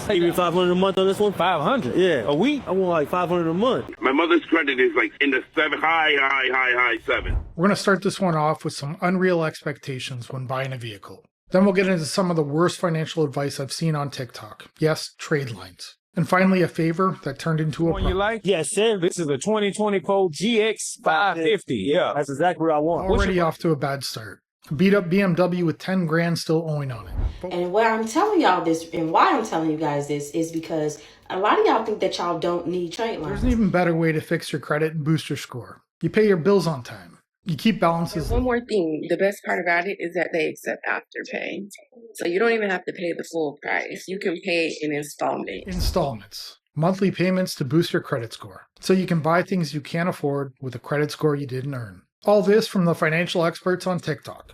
Give me 500 a month on this one. 500. Yeah, a week. I want like 500 a month. My mother's credit is like in the high 7. We're going to start this one off with some unreal expectations when buying a vehicle. Then we'll get into some of the worst financial advice I've seen on TikTok. Yes, trade lines. And finally, a favor that turned into a One you like? Yes, sir. This is a 2024 GX 550. Yeah. That's exactly what I want. already off to a bad start. A beat up BMW with 10 grand still owing on it. And why I'm telling y'all this and why I'm telling you guys this is because a lot of y'all think that y'all don't need trade lines. There's an even better way to fix your credit and boost your score. You pay your bills on time. You keep balances. One more thing, the best part about it is that they accept Afterpay. So you don't even have to pay the full price. You can pay in Installments. Monthly payments to boost your credit score. So you can buy things you can't afford with a credit score you didn't earn. All this from the financial experts on TikTok.